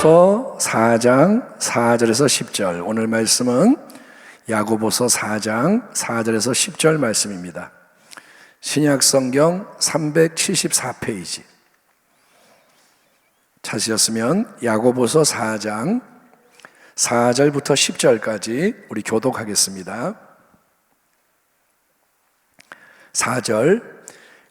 야고보서 4장 4절에서 10절, 오늘 말씀은 야고보서 4장 4절에서 10절 말씀입니다. 신약성경 374페이지 찾으셨으면 야고보서 4장 4절부터 10절까지 우리 교독하겠습니다. 4절,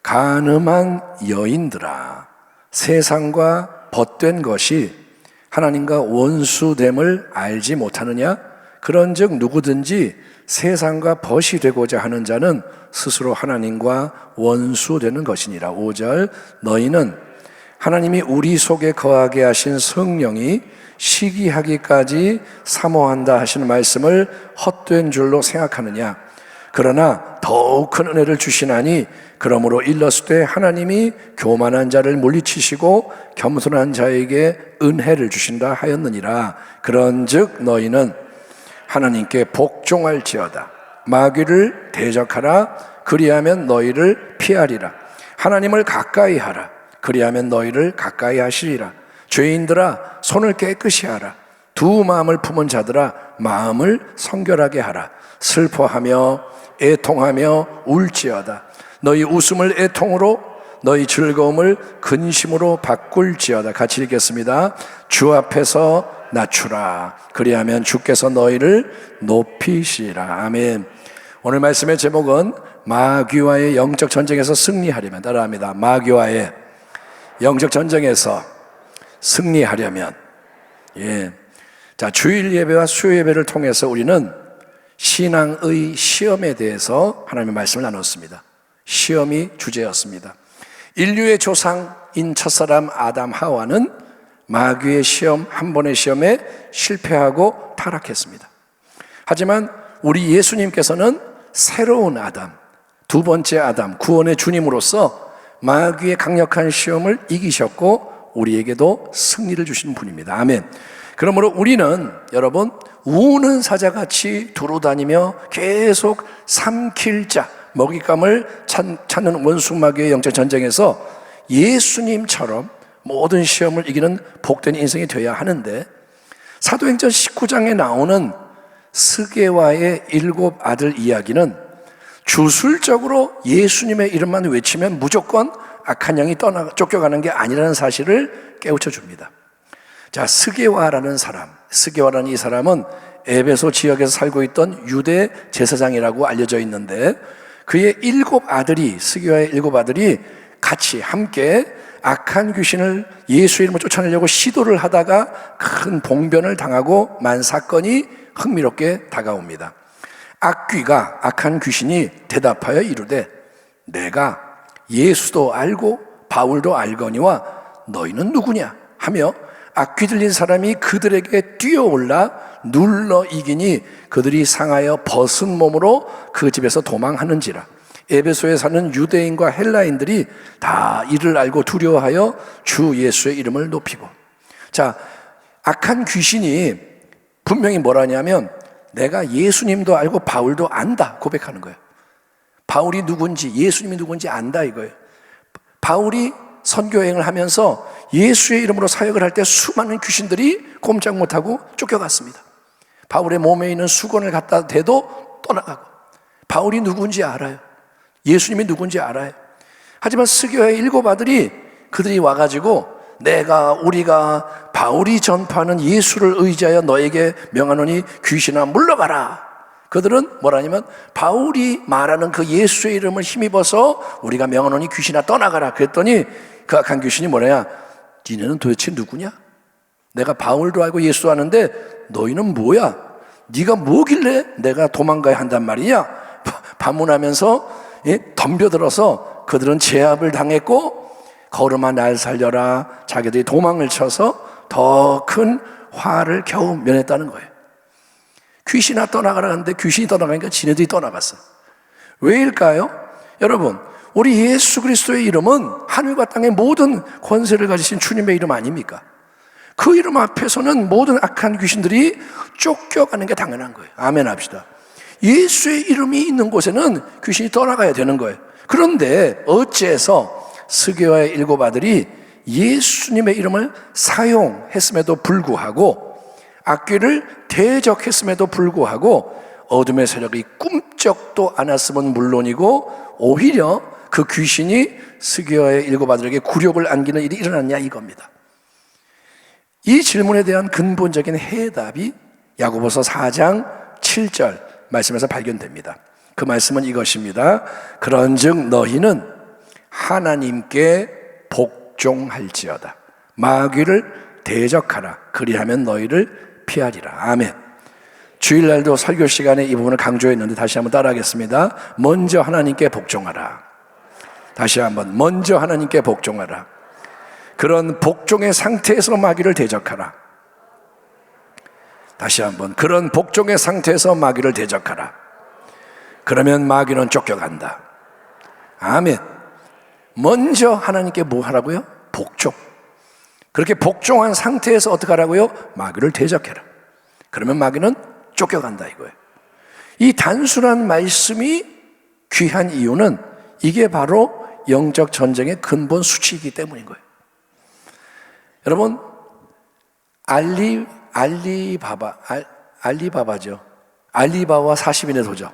간음한 여인들아, 세상과 벗된 것이 하나님과 원수됨을 알지 못하느냐? 그런즉 누구든지 세상과 벗이 되고자 하는 자는 스스로 하나님과 원수되는 것이니라. 5절, 너희는 하나님이 우리 속에 거하게 하신 성령이 시기하기까지 사모한다 하시는 말씀을 헛된 줄로 생각하느냐? 그러나 더욱 큰 은혜를 주시나니 그러므로 일렀을 하나님이 교만한 자를 물리치시고 겸손한 자에게 은혜를 주신다 하였느니라. 그런즉 너희는 하나님께 복종할지어다. 마귀를 대적하라. 그리하면 너희를 피하리라. 하나님을 가까이 하라. 그리하면 너희를 가까이 하시리라. 죄인들아, 손을 깨끗이 하라. 두 마음을 품은 자들아, 마음을 성결하게 하라. 슬퍼하며 애통하며 울지어다. 너희 웃음을 애통으로, 너희 즐거움을 근심으로 바꿀지어다. 같이 읽겠습니다. 주 앞에서 낮추라. 그리하면 주께서 너희를 높이시라. 아멘. 오늘 말씀의 제목은 마귀와의 영적 전쟁에서 승리하려면, 따라합니다. 마귀와의 영적 전쟁에서 승리하려면. 자, 주일 예배와 수요 예배를 통해서 우리는 신앙의 시험에 대해서 하나님의 말씀을 나눴습니다. 시험이 주제였습니다. 인류의 조상인 첫사람 아담 하와는 마귀의 시험, 한 번의 시험에 실패하고 타락했습니다. 하지만 우리 예수님께서는 새로운 아담, 두 번째 아담, 구원의 주님으로서 마귀의 강력한 시험을 이기셨고 우리에게도 승리를 주시는 분입니다. 아멘. 그러므로 우리는 여러분, 우는 사자같이 두루다니며 계속 삼킬 자, 먹잇감을 찾는 원수 마귀의 영적 전쟁에서 예수님처럼 모든 시험을 이기는 복된 인생이 되어야 하는데, 사도행전 19장에 나오는 스게와의 7 아들 이야기는 주술적으로 예수님의 이름만 외치면 무조건 악한 영이 쫓겨가는 게 아니라는 사실을 깨우쳐 줍니다. 자, 스게와라는 사람, 스게와라는 이 사람은 에베소 지역에서 살고 있던 유대 제사장이라고 알려져 있는데, 그의 7 아들이, 스게와의 7 아들이 같이 함께 악한 귀신을 예수 이름으로 쫓아내려고 시도를 하다가 큰 봉변을 당하고 만 사건이 흥미롭게 다가옵니다. 악귀가, 악한 귀신이 대답하여 이르되, 내가 예수도 알고 바울도 알거니와 너희는 누구냐 하며 악귀 들린 사람이 그들에게 뛰어올라 눌러 이기니 그들이 상하여 벗은 몸으로 그 집에서 도망하는지라. 에베소에 사는 유대인과 헬라인들이 다 이를 알고 두려워하여 주 예수의 이름을 높이고. 자, 악한 귀신이 분명히 뭐라냐면 내가 예수님도 알고 바울도 안다 고백하는 거예요. 바울이 누군지, 예수님이 누군지 안다 이거예요. 바울이 선교행을 하면서 예수의 이름으로 사역을 할 때 수많은 귀신들이 꼼짝 못하고 쫓겨갔습니다. 바울의 몸에 있는 수건을 갖다 대도 떠나가고. 바울이 누군지 알아요. 예수님이 누군지 알아요. 하지만 스게와의 7 아들이, 그들이 와가지고 우리가 바울이 전파하는 예수를 의지하여 너에게 명하노니 귀신아 물러가라. 그들은 뭐라냐면 바울이 말하는 그 예수의 이름을 힘입어서 우리가 명하노니 귀신아 떠나가라. 그랬더니 그 악한 귀신이 뭐냐? 니네는 도대체 누구냐? 내가 바울도 알고 예수도 아는데 너희는 뭐야? 네가 뭐길래 내가 도망가야 한단 말이냐? 반문하면서 덤벼들어서 그들은 제압을 당했고, 걸음아 날 살려라, 자기들이 도망을 쳐서 더 큰 화를 겨우 면했다는 거예요. 귀신아 떠나가라 하는데 귀신이 떠나가니까 지네들이 떠나갔어. 왜일까요? 여러분, 우리 예수 그리스도의 이름은 하늘과 땅의 모든 권세를 가지신 주님의 이름 아닙니까? 그 이름 앞에서는 모든 악한 귀신들이 쫓겨가는 게 당연한 거예요. 아멘 합시다. 예수의 이름이 있는 곳에는 귀신이 떠나가야 되는 거예요. 그런데 어째서 스게와의 7 아들이 예수님의 이름을 사용했음에도 불구하고, 악귀를 대적했음에도 불구하고 어둠의 세력이 꿈쩍도 않았음은 물론이고 오히려 그 귀신이 스기야의 일곱 아들에게 굴욕을 안기는 일이 일어났냐 이겁니다. 이 질문에 대한 근본적인 해답이 야고보서 4장 7절 말씀에서 발견됩니다. 그 말씀은 이것입니다. 그런즉 너희는 하나님께 복종할지어다. 마귀를 대적하라. 그리하면 너희를 피하리라. 아멘. 주일날도 설교 시간에 이 부분을 강조했는데 다시 한번 따라하겠습니다. 먼저 하나님께 복종하라. 다시 한번 먼저 하나님께 복종하라. 그런 복종의 상태에서 마귀를 대적하라. 다시 한번 그런 복종의 상태에서 마귀를 대적하라. 그러면 마귀는 쫓겨간다. 아멘. 먼저 하나님께 뭐 하라고요? 복종. 그렇게 복종한 상태에서 어떻게 하라고요? 마귀를 대적해라. 그러면 마귀는 쫓겨간다 이거예요. 이 단순한 말씀이 귀한 이유는 이게 바로 영적 전쟁의 근본 수치이기 때문인 거예요. 여러분, 알리바바죠. 알리바바 40인의 도적.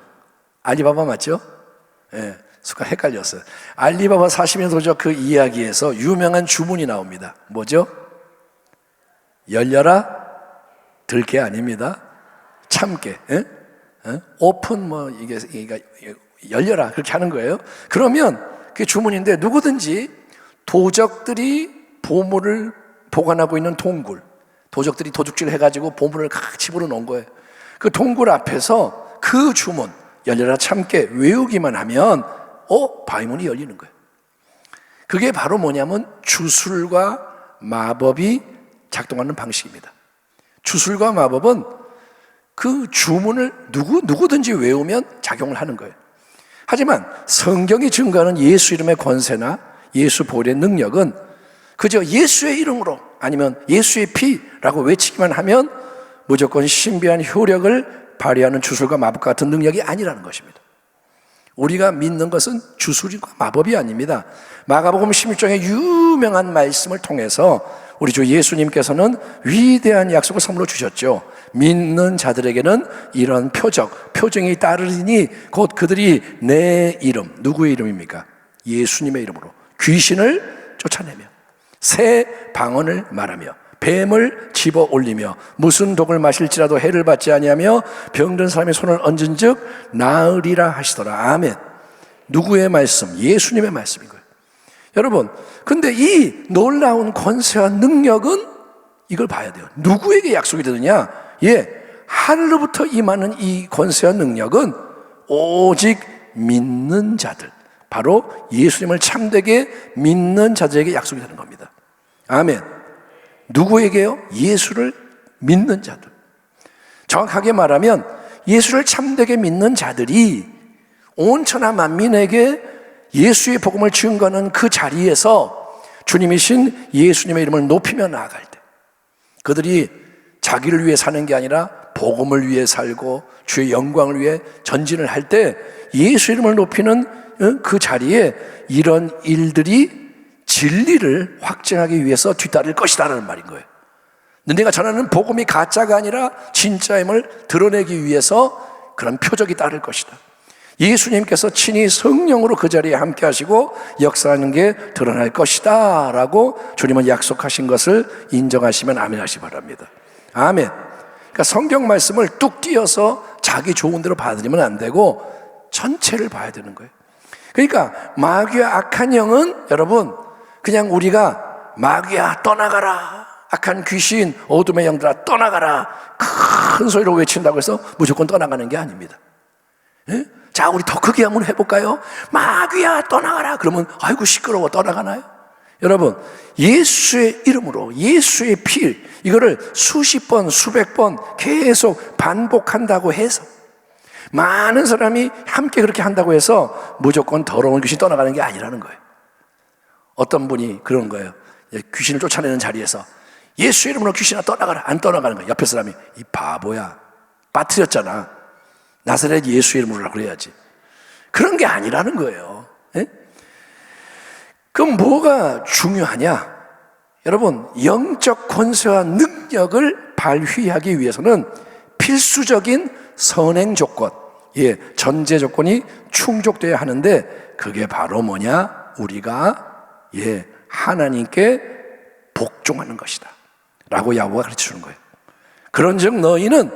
알리바바 맞죠? 예, 순간 헷갈렸어요. 알리바바 40인의 도적 그 이야기에서 유명한 주문이 나옵니다. 뭐죠? 열려라 들게 아닙니다. 참게. 예? 오픈 이게 열려라 그렇게 하는 거예요. 그러면 그게 주문인데 누구든지 도적들이 보물을 보관하고 있는 동굴, 도적들이 도둑질 해가지고 보물을 각 집어넣어 놓은 거예요. 그 동굴 앞에서 그 주문 열려라 참게 외우기만 하면 바위문이 열리는 거예요. 그게 바로 뭐냐면 주술과 마법이 작동하는 방식입니다. 주술과 마법은 그 주문을 누구든지 외우면 작용을 하는 거예요. 하지만 성경이 증거하는 예수 이름의 권세나 예수 보혈의 능력은 그저 예수의 이름으로 아니면 예수의 피라고 외치기만 하면 무조건 신비한 효력을 발휘하는 주술과 마법 같은 능력이 아니라는 것입니다. 우리가 믿는 것은 주술과 마법이 아닙니다. 마가복음 16장의 유명한 말씀을 통해서 우리 주 예수님께서는 위대한 약속을 선물로 주셨죠. 믿는 자들에게는 이런 표정이 따르리니 곧 그들이 내 이름, 누구의 이름입니까? 예수님의 이름으로 귀신을 쫓아내며 새 방언을 말하며 뱀을 집어 올리며 무슨 독을 마실지라도 해를 받지 아니하며 병든 사람의 손을 얹은 즉 나으리라 하시더라. 아멘. 누구의 말씀? 예수님의 말씀인 거예요. 여러분, 근데 이 놀라운 권세와 능력은 이걸 봐야 돼요. 누구에게 약속이 되느냐? 하늘로부터 임하는 이 권세와 능력은 오직 믿는 자들, 바로 예수님을 참되게 믿는 자들에게 약속이 되는 겁니다. 아멘. 누구에게요? 예수를 믿는 자들. 정확하게 말하면 예수를 참되게 믿는 자들이 온 천하 만민에게 예수의 복음을 증거하는 그 자리에서 주님이신 예수님의 이름을 높이며 나아갈 때 그들이 자기를 위해 사는 게 아니라 복음을 위해 살고 주의 영광을 위해 전진을 할 때 예수 이름을 높이는 그 자리에 이런 일들이 진리를 확증하기 위해서 뒤따를 것이다라는 말인 거예요. 내가 전하는 복음이 가짜가 아니라 진짜임을 드러내기 위해서 그런 표적이 따를 것이다. 예수님께서 친히 성령으로 그 자리에 함께 하시고 역사하는 게 드러날 것이다 라고 주님은 약속하신 것을 인정하시면 아멘 하시기 바랍니다. 아멘. 그러니까 성경 말씀을 뚝 띄어서 자기 좋은 대로 받아들이면 안 되고 전체를 봐야 되는 거예요. 그러니까 마귀와 악한 영은 여러분 그냥 우리가 마귀야 떠나가라, 악한 귀신 어둠의 영들아 떠나가라 큰 소리로 외친다고 해서 무조건 떠나가는 게 아닙니다. 예? 자, 우리 더 크게 한번 해볼까요? 마귀야 떠나가라 그러면 아이고 시끄러워 떠나가나요? 여러분, 예수의 이름으로 예수의 피 이거를 수십 번 수백 번 계속 반복한다고 해서 많은 사람이 함께 그렇게 한다고 해서 무조건 더러운 귀신이 떠나가는 게 아니라는 거예요. 어떤 분이 그런 거예요. 귀신을 쫓아내는 자리에서 예수 이름으로 귀신아 떠나가라. 안 떠나가는 거예요. 옆에 사람이 이 바보야 빠뜨렸잖아. 나사렛 예수 이름으로 그래야지. 그런 게 아니라는 거예요. 예? 그럼 뭐가 중요하냐? 여러분, 영적 권세와 능력을 발휘하기 위해서는 필수적인 선행 조건, 전제 조건이 충족돼야 하는데, 그게 바로 뭐냐? 우리가 하나님께 복종하는 것이다 라고 야고보가 가르쳐주는 거예요. 그런즉 너희는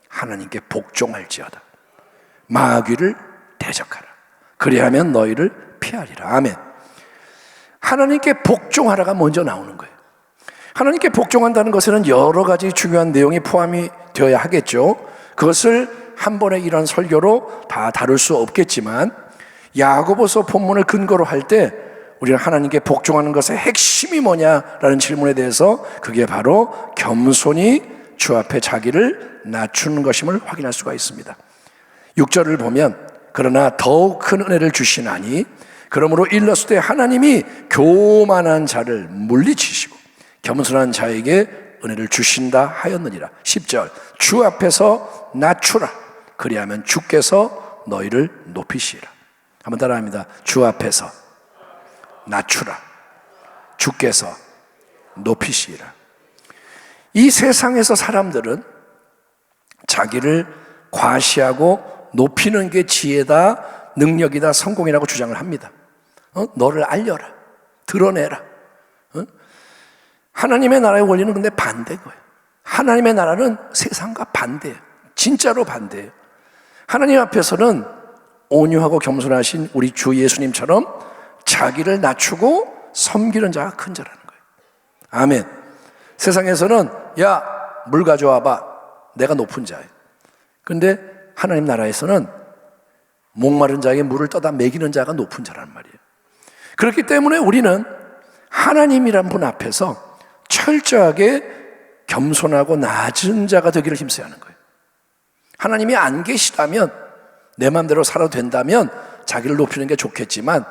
하나님께 복종할지어다. 마귀를 대적하라. 그리하면 너희를 피하리라. 아멘. 하나님께 복종하라가 먼저 나오는 거예요. 하나님께 복종한다는 것에는 여러 가지 중요한 내용이 포함이 되어야 하겠죠. 그것을 한 번에 이런 설교로 다 다룰 수 없겠지만, 야고보서 본문을 근거로 할 때 우리는 하나님께 복종하는 것의 핵심이 뭐냐라는 질문에 대해서, 그게 바로 겸손히 주 앞에 자기를 낮추는 것임을 확인할 수가 있습니다. 6절을 보면, 그러나 더욱 큰 은혜를 주시나니 그러므로 일렀을 때 하나님이 교만한 자를 물리치시고 겸손한 자에게 은혜를 주신다 하였느니라. 10절, 주 앞에서 낮추라. 그리하면 주께서 너희를 높이시리라. 한번 따라합니다. 주 앞에서 낮추라. 주께서 높이시리라. 이 세상에서 사람들은 자기를 과시하고 높이는 게 지혜다, 능력이다, 성공이라고 주장을 합니다. 너를 알려라, 드러내라. 하나님의 나라의 원리는 근데 반대인 거예요. 하나님의 나라는 세상과 반대예요. 진짜로 반대예요. 하나님 앞에서는 온유하고 겸손하신 우리 주 예수님처럼 자기를 낮추고 섬기는 자가 큰 자라는 거예요. 아멘. 세상에서는 야, 물 가져와봐, 내가 높은 자예요. 그런데 하나님 나라에서는 목마른 자에게 물을 떠다 먹이는 자가 높은 자란 말이에요. 그렇기 때문에 우리는 하나님이란 분 앞에서 철저하게 겸손하고 낮은 자가 되기를 힘써야 하는 거예요. 하나님이 안 계시다면, 내 마음대로 살아도 된다면 자기를 높이는 게 좋겠지만,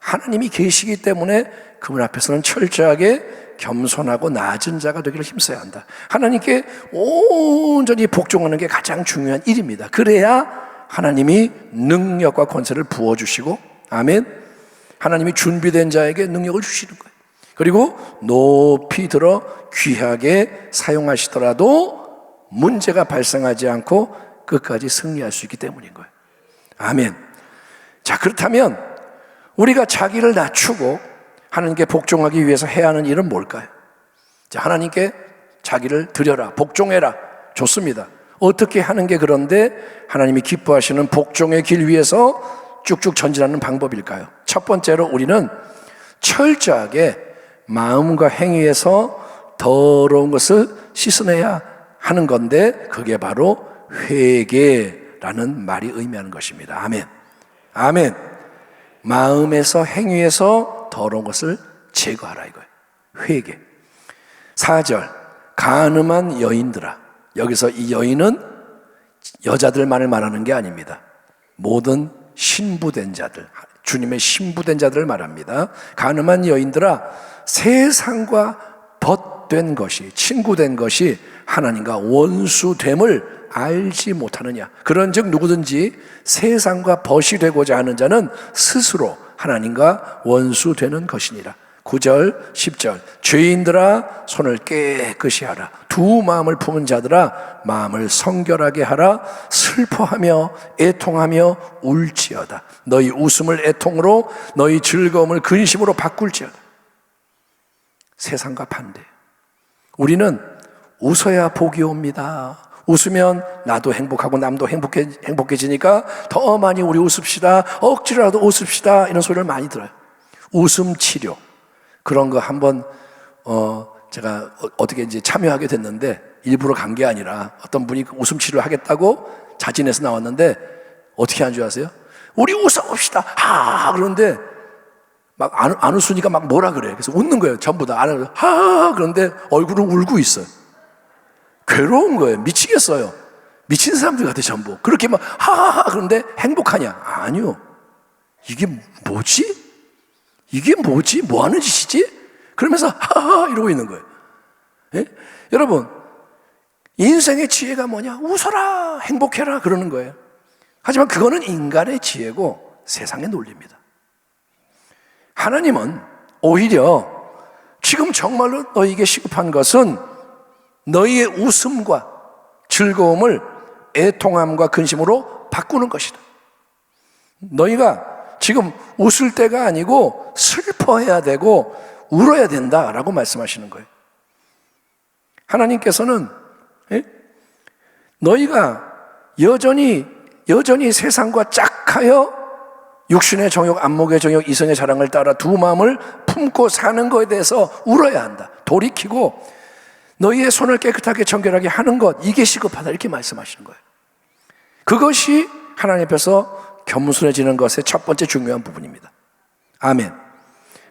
하나님이 계시기 때문에 그분 앞에서는 철저하게 겸손하고 낮은 자가 되기를 힘써야 한다. 하나님께 온전히 복종하는 게 가장 중요한 일입니다. 그래야 하나님이 능력과 권세를 부어주시고, 아멘, 하나님이 준비된 자에게 능력을 주시는 거예요. 그리고 높이 들어 귀하게 사용하시더라도 문제가 발생하지 않고 끝까지 승리할 수 있기 때문인 거예요. 아멘. 자, 그렇다면 우리가 자기를 낮추고 하나님께 복종하기 위해서 해야 하는 일은 뭘까요? 자, 하나님께 자기를 드려라, 복종해라. 좋습니다. 어떻게 하는 게 그런데 하나님이 기뻐하시는 복종의 길 위에서 쭉쭉 전진하는 방법일까요? 첫 번째로 우리는 철저하게 마음과 행위에서 더러운 것을 씻어내야 하는 건데, 그게 바로 회개라는 말이 의미하는 것입니다. 아멘. 아멘. 마음에서 행위에서 더러운 것을 제거하라 이거예요. 회개. 4절, 간음한 여인들아. 여기서 이 여인은 여자들만을 말하는 게 아닙니다. 모든 신부된 자들, 주님의 신부된 자들을 말합니다. 간음한 여인들아, 세상과 벗된 것이, 친구된 것이 하나님과 원수됨을 알지 못하느냐. 그런즉 누구든지 세상과 벗이 되고자 하는 자는 스스로 하나님과 원수되는 것이니라. 9절, 10절, 죄인들아 손을 깨끗이 하라. 두 마음을 품은 자들아 마음을 성결하게 하라. 슬퍼하며 애통하며 울지어다. 너희 웃음을 애통으로, 너희 즐거움을 근심으로 바꿀지어다. 세상과 반대. 우리는 웃어야 복이 옵니다. 웃으면 나도 행복하고 남도 행복해지니까 더 많이 우리 웃읍시다, 억지로라도 웃읍시다, 이런 소리를 많이 들어요. 웃음 치료, 그런 거 한번 제가 어떻게 이제 참여하게 됐는데, 일부러 간 게 아니라 어떤 분이 웃음 치료를 하겠다고 자진해서 나왔는데 어떻게 한 줄 아세요? 우리 웃어봅시다. 그런데 막 안 웃으니까 막 뭐라 그래. 그래서 웃는 거예요. 전부 다. 그런데 얼굴은 울고 있어요. 괴로운 거예요. 미치겠어요. 미친 사람들 같아 전부. 그렇게 막 그런데 행복하냐? 아니요. 이게 뭐지? 이게 뭐지? 뭐 하는 짓이지? 그러면서 이러고 있는 거예요. 예? 여러분, 인생의 지혜가 뭐냐? 웃어라, 행복해라, 그러는 거예요. 하지만 그거는 인간의 지혜고 세상의 논리입니다. 하나님은 오히려 지금 정말로 너희에게 시급한 것은 너희의 웃음과 즐거움을 애통함과 근심으로 바꾸는 것이다. 너희가 지금 웃을 때가 아니고 슬퍼해야 되고 울어야 된다라고 말씀하시는 거예요. 하나님께서는 너희가 여전히 세상과 짝하여 육신의 정욕, 안목의 정욕, 이성의 자랑을 따라 두 마음을 품고 사는 것에 대해서 울어야 한다. 돌이키고 너희의 손을 깨끗하게 정결하게 하는 것, 이게 시급하다, 이렇게 말씀하시는 거예요. 그것이 하나님 앞에서 겸손해지는 것의 첫 번째 중요한 부분입니다. 아멘.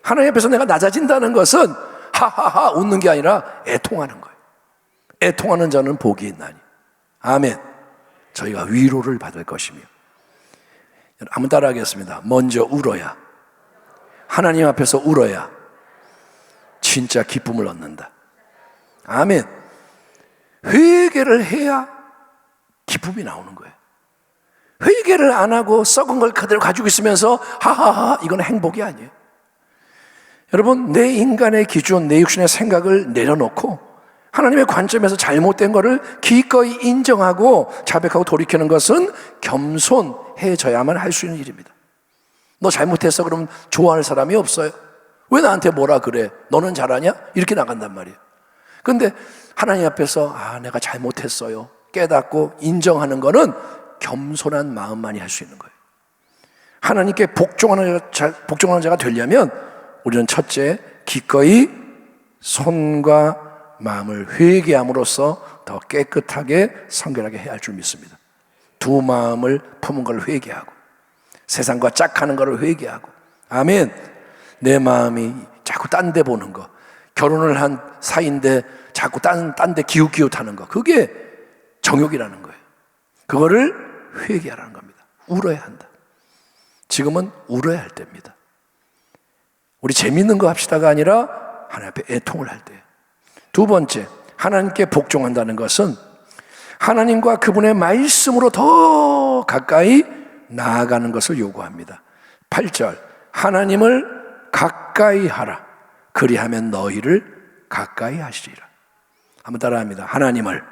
하나님 앞에서 내가 낮아진다는 것은 하하하 웃는 게 아니라 애통하는 거예요. 애통하는 자는 복이 있나니. 아멘. 저희가 위로를 받을 것이며. 한번 따라하겠습니다. 먼저 울어야, 하나님 앞에서 울어야 진짜 기쁨을 얻는다. 아멘. 회개를 해야 기쁨이 나오는 거예요. 회개를 안 하고 썩은 걸 그대로 가지고 있으면서 하하하, 이건 행복이 아니에요. 여러분, 내 인간의 기준, 내 육신의 생각을 내려놓고 하나님의 관점에서 잘못된 것을 기꺼이 인정하고 자백하고 돌이키는 것은 겸손해져야만 할 수 있는 일입니다. 너 잘못했어 그러면 좋아할 사람이 없어요. 왜 나한테 뭐라 그래? 너는 잘하냐? 이렇게 나간단 말이에요. 그런데 하나님 앞에서 내가 잘못했어요 깨닫고 인정하는 거는 겸손한 마음만이 할 수 있는 거예요. 하나님께 복종하는 자가 되려면 우리는 첫째, 기꺼이 손과 마음을 회개함으로써 더 깨끗하게 성결하게 해야 할 줄 믿습니다. 두 마음을 품은 걸 회개하고 세상과 짝하는 걸 회개하고. 아멘. 내 마음이 자꾸 딴 데 보는 거, 결혼을 한 사이인데 자꾸 딴 데 기웃기웃하는 거, 그게 정욕이라는 거예요. 그거를 회개하라는 겁니다. 울어야 한다. 지금은 울어야 할 때입니다. 우리 재밌는 거 합시다가 아니라 하나님 앞에 애통을 할 때예요. 두 번째, 하나님께 복종한다는 것은 하나님과 그분의 말씀으로 더 가까이 나아가는 것을 요구합니다. 8절, 하나님을 가까이 하라. 그리하면 너희를 가까이 하시리라. 한번 따라합니다. 하나님을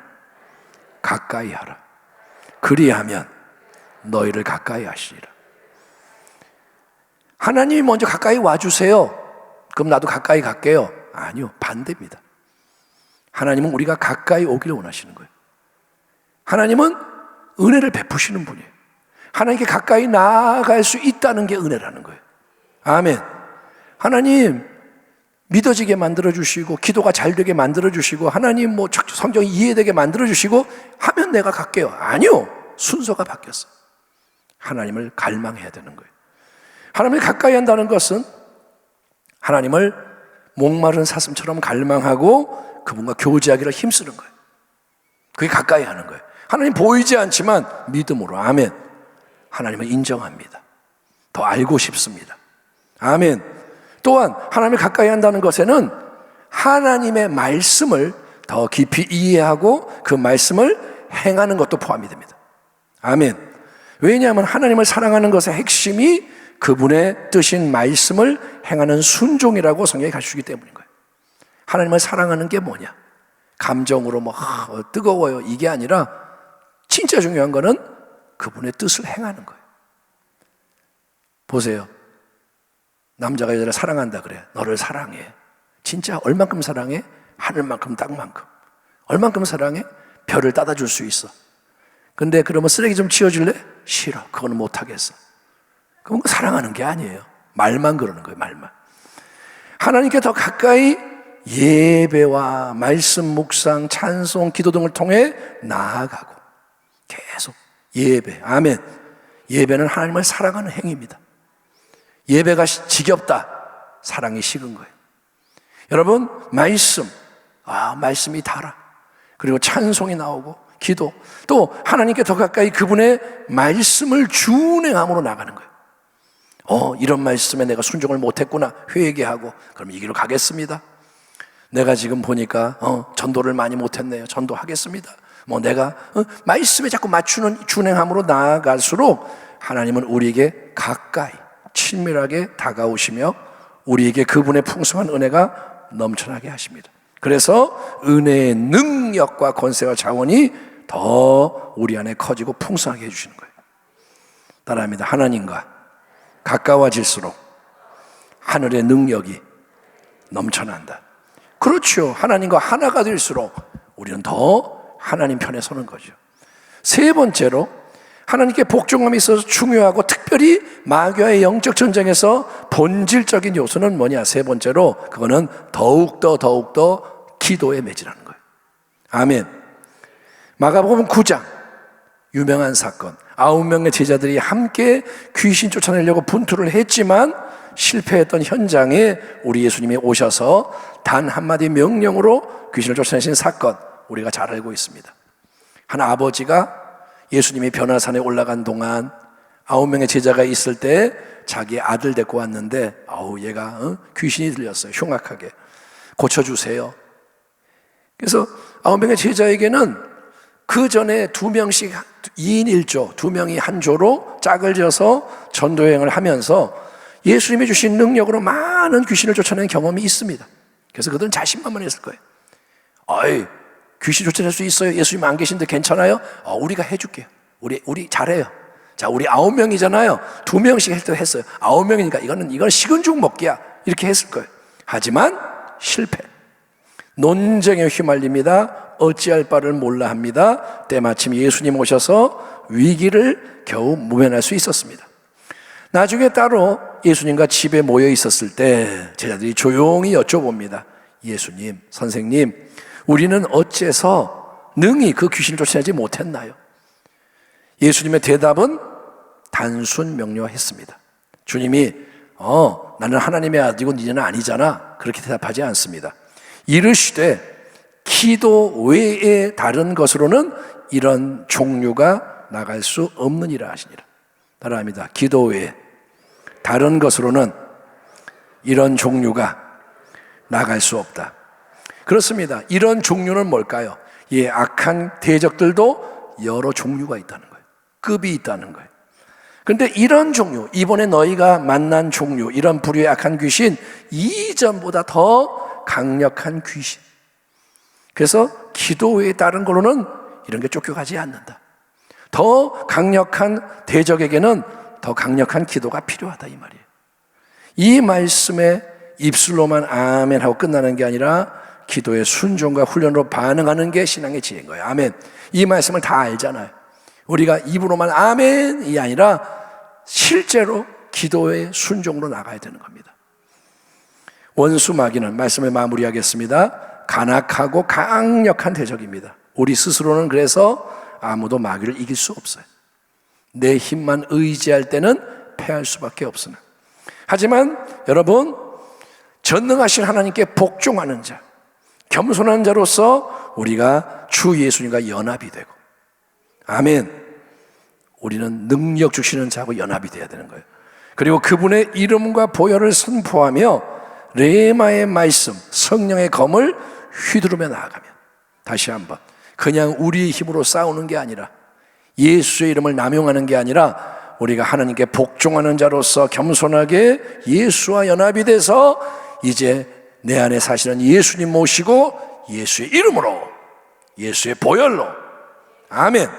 가까이 하라. 그리하면 너희를 가까이 하시리라. 하나님이 먼저 가까이 와주세요. 그럼 나도 가까이 갈게요. 아니요, 반대입니다. 하나님은 우리가 가까이 오기를 원하시는 거예요. 하나님은 은혜를 베푸시는 분이에요. 하나님께 가까이 나아갈 수 있다는 게 은혜라는 거예요. 아멘. 하나님 믿어지게 만들어주시고 기도가 잘 되게 만들어주시고 하나님 성경이 이해되게 만들어주시고 하면 내가 갈게요. 아니요, 순서가 바뀌었어요. 하나님을 갈망해야 되는 거예요. 하나님을 가까이 한다는 것은 하나님을 목마른 사슴처럼 갈망하고 그분과 교제하기를 힘쓰는 거예요. 그게 가까이 하는 거예요. 하나님 보이지 않지만 믿음으로. 아멘. 하나님을 인정합니다. 더 알고 싶습니다. 아멘. 또한 하나님을 가까이 한다는 것에는 하나님의 말씀을 더 깊이 이해하고 그 말씀을 행하는 것도 포함이 됩니다. 아멘. 왜냐하면 하나님을 사랑하는 것의 핵심이 그분의 뜻인 말씀을 행하는 순종이라고 성경에 가르치기 때문인 거예요. 하나님을 사랑하는 게 뭐냐? 감정으로 뜨거워요, 이게 아니라 진짜 중요한 거는 그분의 뜻을 행하는 거예요. 보세요. 남자가 여자를 사랑한다 그래. 너를 사랑해. 진짜 얼만큼 사랑해? 하늘만큼 땅만큼. 얼만큼 사랑해? 별을 따다 줄 수 있어. 근데 그러면 쓰레기 좀 치워줄래? 싫어. 그거는 못하겠어. 그건 사랑하는 게 아니에요. 말만 그러는 거예요. 말만. 하나님께 더 가까이 예배와 말씀 묵상, 찬송, 기도 등을 통해 나아가고 계속 예배. 아멘. 예배는 하나님을 사랑하는 행위입니다. 예배가 지겹다, 사랑이 식은 거예요. 여러분, 말씀이 달아. 그리고 찬송이 나오고 기도, 또 하나님께 더 가까이 그분의 말씀을 준행함으로 나가는 거예요. 이런 말씀에 내가 순종을 못했구나, 회개하고 그럼 이 길로 가겠습니다. 내가 지금 보니까 전도를 많이 못했네요. 전도하겠습니다. 내가 말씀에 자꾸 맞추는 준행함으로 나아갈수록 하나님은 우리에게 가까이 친밀하게 다가오시며 우리에게 그분의 풍성한 은혜가 넘쳐나게 하십니다. 그래서 은혜의 능력과 권세와 자원이 더 우리 안에 커지고 풍성하게 해주시는 거예요. 따라합니다. 하나님과 가까워질수록 하늘의 능력이 넘쳐난다. 그렇죠. 하나님과 하나가 될수록 우리는 더 하나님 편에 서는 거죠. 세 번째로 하나님께 복종함이 있어서 중요하고 특별히 마귀와의 영적 전쟁에서 본질적인 요소는 뭐냐? 세 번째로 그거는 더욱더 기도에 매진하는 거예요. 아멘. 마가복음 9장 유명한 사건, 9명의 제자들이 함께 귀신 쫓아내려고 분투를 했지만 실패했던 현장에 우리 예수님이 오셔서 단 한마디 명령으로 귀신을 쫓아내신 사건, 우리가 잘 알고 있습니다. 한 아버지가 예수님이 변화산에 올라간 동안 9명의 제자가 있을 때 자기 아들 데리고 왔는데 얘가 귀신이 들렸어요. 흉악하게. 고쳐주세요. 그래서 9명의 제자에게는 그 전에 2명씩 2인 1조, 2명이 한 조로 짝을 지어서 전도여행을 하면서 예수님이 주신 능력으로 많은 귀신을 쫓아낸 경험이 있습니다. 그래서 그들은 자신만만했을 거예요. 귀신 쫓아낼 수 있어요? 예수님 안 계신데 괜찮아요? 우리가 해줄게요. 우리 잘해요. 자, 우리 9명이잖아요. 2명씩 했어요. 9명이니까 이건 식은 죽 먹기야. 이렇게 했을 거예요. 하지만 실패. 논쟁에 휘말립니다. 어찌할 바를 몰라 합니다. 때마침 예수님 오셔서 위기를 겨우 모면할 수 있었습니다. 나중에 따로 예수님과 집에 모여 있었을 때 제자들이 조용히 여쭤봅니다. 예수님, 선생님, 우리는 어째서 능히 그 귀신을 쫓아내지 못했나요? 예수님의 대답은 단순 명료했습니다. 주님이 나는 하나님의 아들이고 너희는 아니잖아, 그렇게 대답하지 않습니다. 이르시되 기도 외에 다른 것으로는 이런 종류가 나갈 수 없느니라 하시니라. 따라합니다. 기도 외에 다른 것으로는 이런 종류가 나갈 수 없다. 그렇습니다. 이런 종류는 뭘까요? 악한 대적들도 여러 종류가 있다는 거예요. 급이 있다는 거예요. 그런데 이런 종류, 이번에 너희가 만난 종류, 이런 부류의 악한 귀신, 이전보다 더 강력한 귀신. 그래서 기도 외에 다른 걸로는 이런 게 쫓겨가지 않는다. 더 강력한 대적에게는 더 강력한 기도가 필요하다, 이 말이에요. 이 말씀에 입술로만 아멘 하고 끝나는 게 아니라 기도의 순종과 훈련으로 반응하는 게 신앙의 지혜인 거예요. 아멘. 이 말씀을 다 알잖아요. 우리가 입으로만 아멘이 아니라 실제로 기도의 순종으로 나가야 되는 겁니다. 원수 마귀는, 말씀을 마무리하겠습니다, 간악하고 강력한 대적입니다. 우리 스스로는 그래서 아무도 마귀를 이길 수 없어요. 내 힘만 의지할 때는 패할 수밖에 없으나, 하지만 여러분, 전능하신 하나님께 복종하는 자, 겸손한 자로서 우리가 주 예수님과 연합이 되고, 아멘, 우리는 능력 주시는 자하고 연합이 되어야 되는 거예요. 그리고 그분의 이름과 보혈을 선포하며 레마의 말씀, 성령의 검을 휘두르며 나아가면, 다시 한번, 그냥 우리의 힘으로 싸우는 게 아니라, 예수의 이름을 남용하는 게 아니라, 우리가 하나님께 복종하는 자로서 겸손하게 예수와 연합이 돼서 이제 내 안에 사시는 예수님 모시고 예수의 이름으로, 예수의 보혈로, 아멘,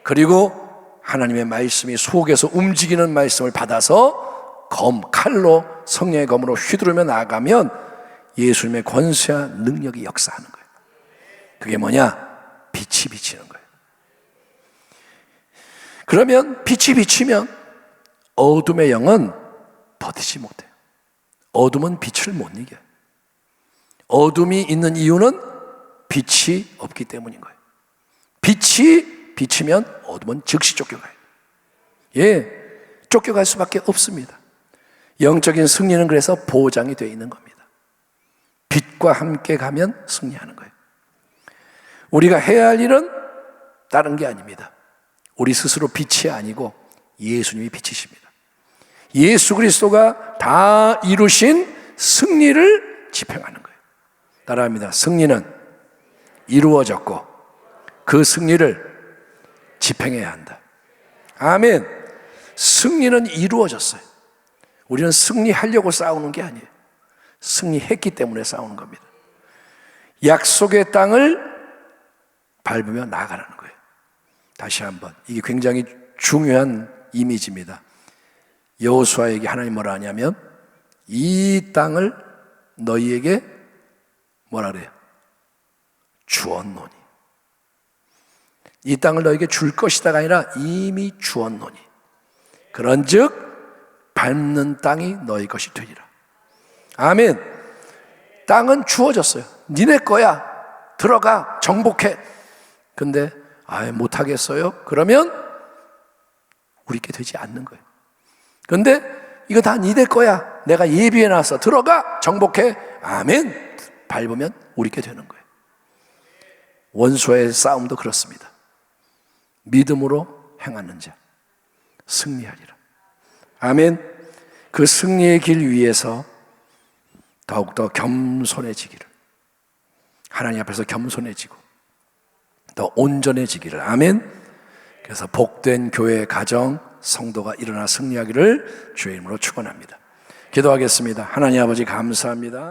그리고 하나님의 말씀이 속에서 움직이는 말씀을 받아서 칼로, 성령의 검으로 휘두르며 나아가면 예수님의 권세와 능력이 역사하는 거예요. 그게 뭐냐? 빛이 비치는 거예요. 그러면 빛이 비치면 어둠의 영은 버티지 못해요. 어둠은 빛을 못 이겨요. 어둠이 있는 이유는 빛이 없기 때문인 거예요. 빛이 비치면 어둠은 즉시 쫓겨가요. 쫓겨갈 수밖에 없습니다. 영적인 승리는 그래서 보장이 되어 있는 겁니다. 빛과 함께 가면 승리하는 거예요. 우리가 해야 할 일은 다른 게 아닙니다. 우리 스스로 빛이 아니고 예수님이 빛이십니다. 예수 그리스도가 다 이루신 승리를 집행하는 거예요. 따라합니다. 승리는 이루어졌고 그 승리를 집행해야 한다. 아멘. 승리는 이루어졌어요. 우리는 승리하려고 싸우는 게 아니에요. 승리했기 때문에 싸우는 겁니다. 약속의 땅을 밟으며 나아가라는 거예요. 다시 한번, 이게 굉장히 중요한 이미지입니다. 여호수아에게 하나님 뭐라 하냐면 이 땅을 너희에게 뭐라 그래요? 주었노니. 이 땅을 너희에게 줄 것이다가 아니라 이미 주었노니. 그런즉 밟는 땅이 너희 것이 되리라. 아멘. 땅은 주어졌어요. 니네 거야. 들어가 정복해. 근데 못하겠어요? 그러면 우리께 되지 않는 거예요. 근데 이거 다 니네 거야. 내가 예비해놨어. 들어가 정복해. 아멘. 밟으면 우리께 되는 거예요. 원수와의 싸움도 그렇습니다. 믿음으로 행하는 자 승리하리라. 아멘. 그 승리의 길 위에서 더욱더 겸손해지기를, 하나님 앞에서 겸손해지고 더 온전해지기를. 아멘. 그래서 복된 교회, 가정, 성도가 일어나 승리하기를 주의 이름으로 축원합니다. 기도하겠습니다. 하나님 아버지 감사합니다.